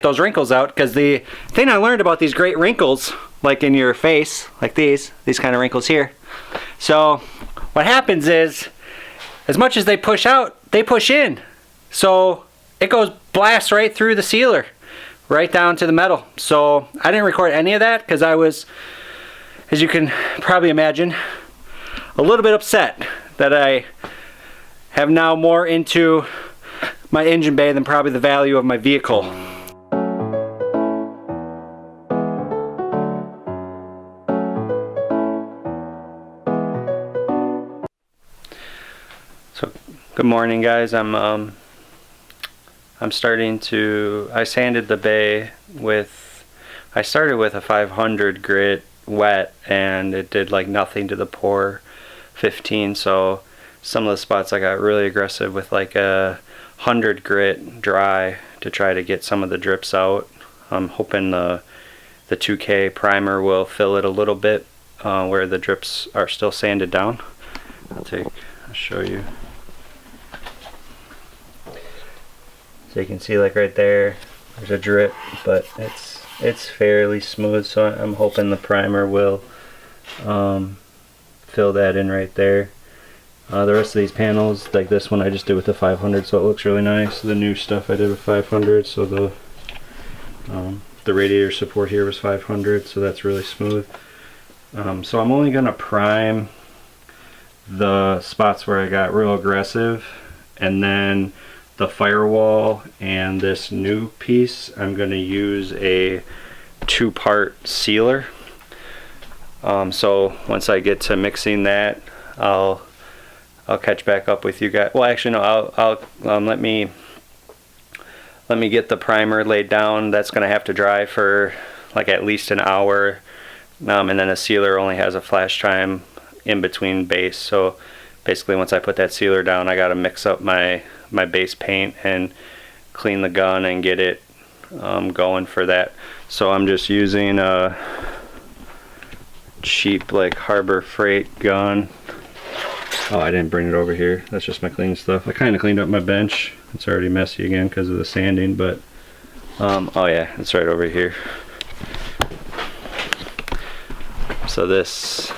those wrinkles out, because the thing I learned about these great wrinkles, like in your face, like these kind of wrinkles here. So what happens is, as much as they push out, they push in. So it goes blast right through the sealer, right down to the metal. So I didn't record any of that because I was, as you can probably imagine, a little bit upset that I have now more into my engine bay than probably the value of my vehicle. So good morning, guys. I'm starting to, I sanded the bay with, I started with a 500 grit wet, and it did like nothing to the pour 15. So some of the spots I got really aggressive with like a 100 grit dry to try to get some of the drips out. I'm hoping the 2K primer will fill it a little bit where the drips are still sanded down. I'll show you. So you can see, like right there's a drip, but it's fairly smooth, so I'm hoping the primer will fill that in right there. The rest of these panels, like this one I just did with the 500, so it looks really nice. The new stuff I did with 500, so the radiator support here was 500, so that's really smooth. So I'm only gonna prime the spots where I got real aggressive, and then the firewall and this new piece I'm going to use a 2-part sealer. So once I get to mixing that, I'll catch back up with you guys. Well, actually no, I'll let me get the primer laid down. That's going to have to dry for like at least an hour, and then a sealer only has a flash time in between base. So basically once I put that sealer down, I got to mix up my base paint and clean the gun and get it going for that. So I'm just using a cheap like Harbor Freight gun. Oh, I didn't bring it over here. That's just my clean stuff. I kind of cleaned up my bench. It's already messy again because of the sanding, but oh yeah, it's right over here. So this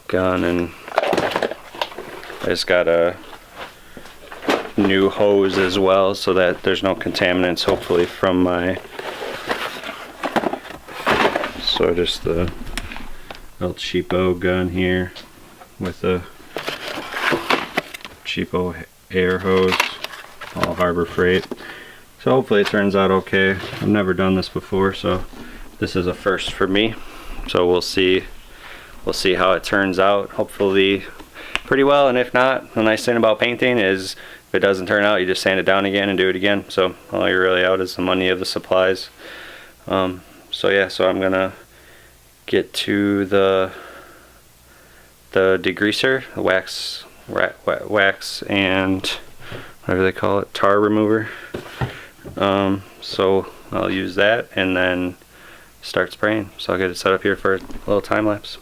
gun, and I just got a new hose as well, so that there's no contaminants hopefully from my, so just the El Cheapo gun here with a cheapo air hose, all Harbor Freight. So hopefully it turns out okay. I've never done this before, so this is a first for me, so we'll see how it turns out. Hopefully pretty well, and if not, the nice thing about painting is if it doesn't turn out, you just sand it down again and do it again. So all you're really out is the money of the supplies. So yeah, so I'm gonna get to the degreaser, the wax and whatever they call it, tar remover. So I'll use that and then start spraying. So I'll get it set up here for a little time lapse.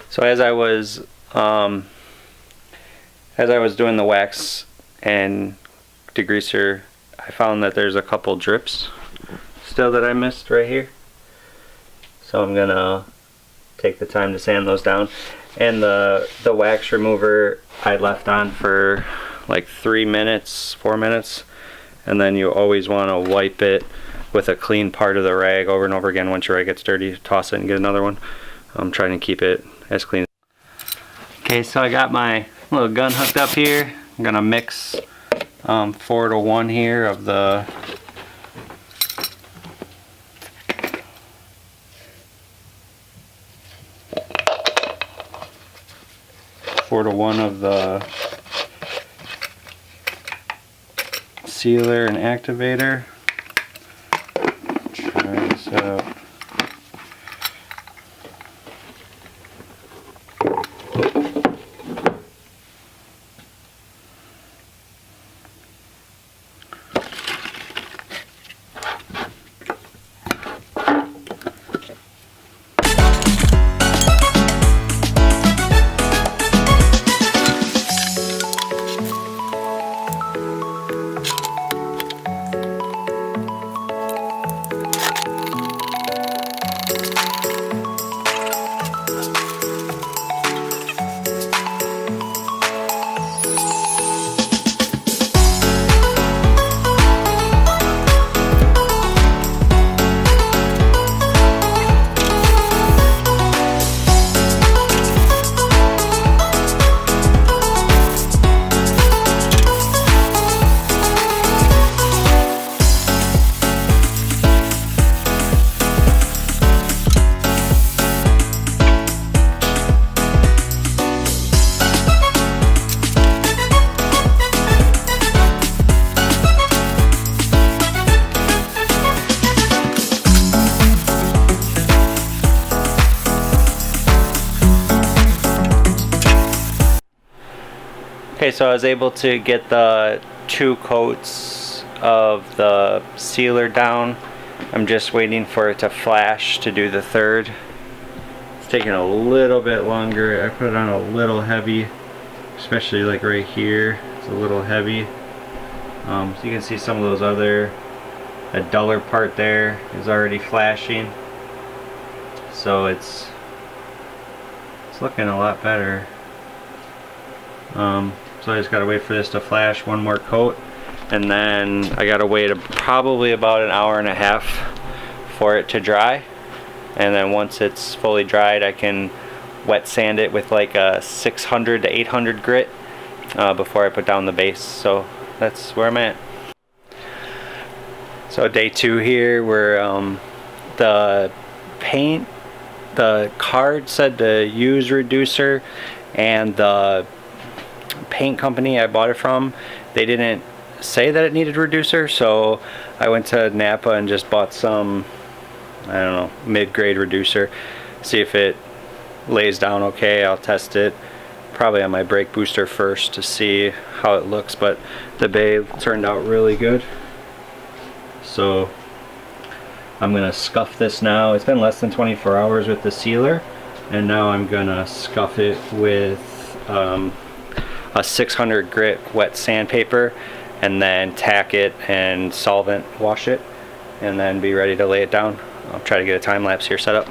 So as I was doing the wax and degreaser, I found that there's a couple drips still that I missed right here. So I'm gonna take the time to sand those down. And the wax remover I left on for like 3 minutes, 4 minutes, and then you always want to wipe it with a clean part of the rag over and over again. Once your rag gets dirty, toss it and get another one. I'm trying to keep it as clean. Okay, so I got my little gun hooked up here. I'm gonna mix 4 to 1 here of the sealer and activator. Try this out. Okay, so I was able to get the 2 coats of the sealer down. I'm just waiting for it to flash to do the 3rd. It's taking a little bit longer. I put it on a little heavy, especially like right here. It's a little heavy. So you can see some of those other, a duller part there is already flashing. So it's looking a lot better. So I just gotta wait for this to flash 1 more coat, and then I gotta wait probably about an hour and a half for it to dry, and then once it's fully dried I can wet sand it with like a 600 to 800 grit before I put down the base. So that's where I'm at. So day 2 here, where the paint, the card said to use reducer, and the paint company I bought it from, they didn't say that it needed reducer, so I went to Napa and just bought some, I don't know, mid-grade reducer. See if it lays down okay. I'll test it probably on my brake booster first to see how it looks, but the bay turned out really good. So I'm gonna scuff this now. It's been less than 24 hours with the sealer, and now I'm gonna scuff it with a 600 grit wet sandpaper, and then tack it and solvent wash it, and then be ready to lay it down. I'll try to get a time lapse here set up.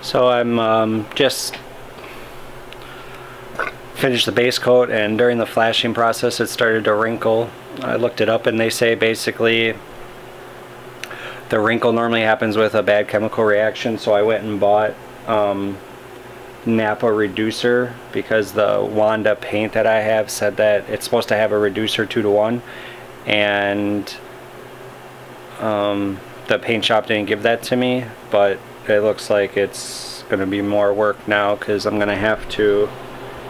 So I'm just finished the base coat, and during the flashing process it started to wrinkle. I looked it up and they say basically the wrinkle normally happens with a bad chemical reaction, so I went and bought Napa reducer because the Wanda paint that I have said that it's supposed to have a reducer 2 to 1, and The paint shop didn't give that to me, but it looks like it's gonna be more work now because I'm gonna have to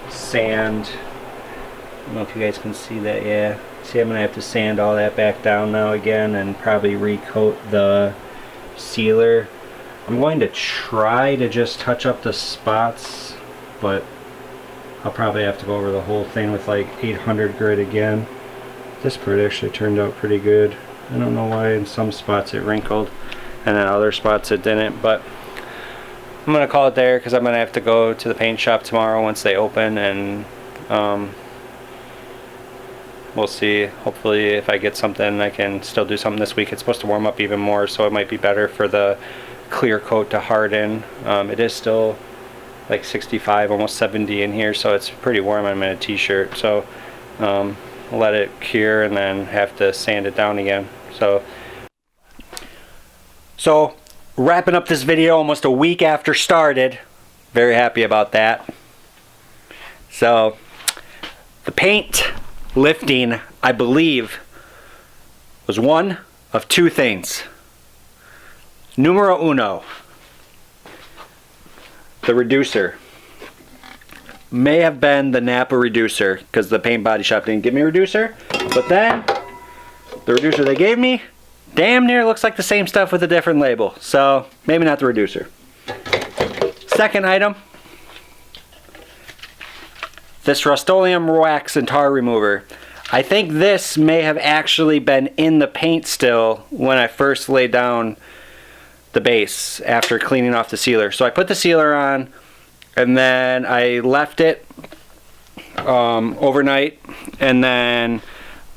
sand. I don't know if you guys can see that. Yeah, see, I'm gonna have to sand all that back down now again and probably recoat the sealer. I'm going to try to just touch up the spots, but I'll probably have to go over the whole thing with like 800 grit again. This part actually turned out pretty good. I don't know why in some spots it wrinkled and then other spots it didn't, but I'm gonna call it there because I'm gonna have to go to the paint shop tomorrow once they open, and we'll see. Hopefully if I get something, I can still do something this week. It's supposed to warm up even more, so it might be better for the clear coat to harden. It is still like 65, almost 70 in here, so it's pretty warm. I'm in a t-shirt, so let it cure and then have to sand it down again. So wrapping up this video almost a week after started. Very happy about that. So the paint lifting, I believe, was one of two things. Numero uno, the reducer. May have been the Napa reducer because the paint body shop didn't give me a reducer, but then the reducer they gave me damn near looks like the same stuff with a different label, so maybe not the reducer. Second item, this Rust-Oleum wax and tar remover. I think this may have actually been in the paint still when I first laid down the base after cleaning off the sealer. So I put the sealer on and then I left it overnight, and then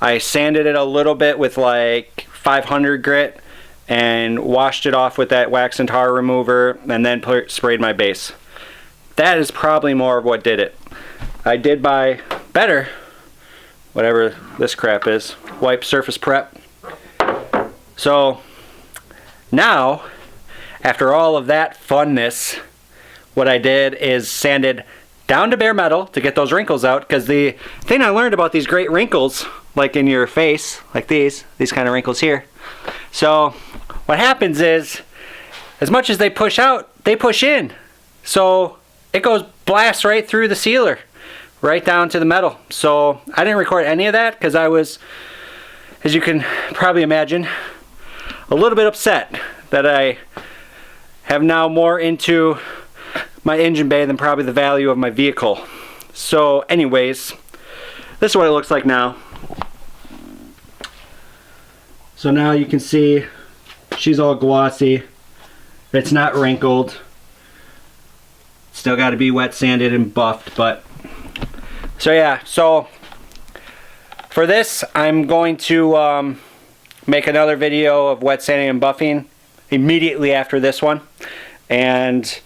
I sanded it a little bit with like 500 grit and washed it off with that wax and tar remover, and then sprayed my base. That is probably more of what did it. I did buy better, whatever this crap is, wipe surface prep. So now, after all of that funness, what I did is sanded down to bare metal to get those wrinkles out, because the thing I learned about these great wrinkles, like in your face, like these kind of wrinkles here. So what happens is, as much as they push out, they push in. So it goes blast right through the sealer, right down to the metal. So I didn't record any of that because I was, as you can probably imagine, a little bit upset that I have now more into my engine bay than probably the value of my vehicle. So anyways, this is what it looks like now. So now you can see she's all glossy. It's not wrinkled. Still got to be wet sanded and buffed, but so yeah, so for this I'm going to make another video of wet sanding and buffing immediately after this one, and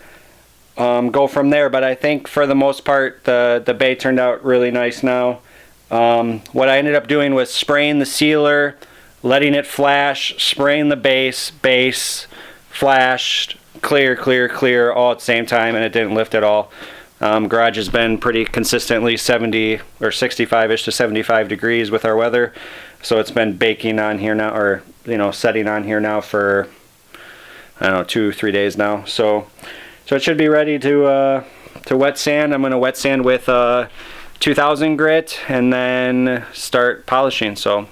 go from there. But I think for the most part the bay turned out really nice now. What I ended up doing was spraying the sealer, letting it flash, spraying the base, flashed, clear all at the same time, and it didn't lift at all. Garage has been pretty consistently 70 or 65-ish to 75 degrees with our weather, so it's been baking on here now, or setting on here now for I don't know, 2-3 days now. So it should be ready to wet sand. I'm going to wet sand with 2000 grit and then start polishing. So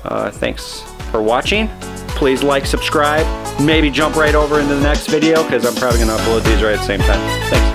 thanks for watching. Please like, subscribe, maybe jump right over into the next video because I'm probably going to upload these right at the same time. Thanks.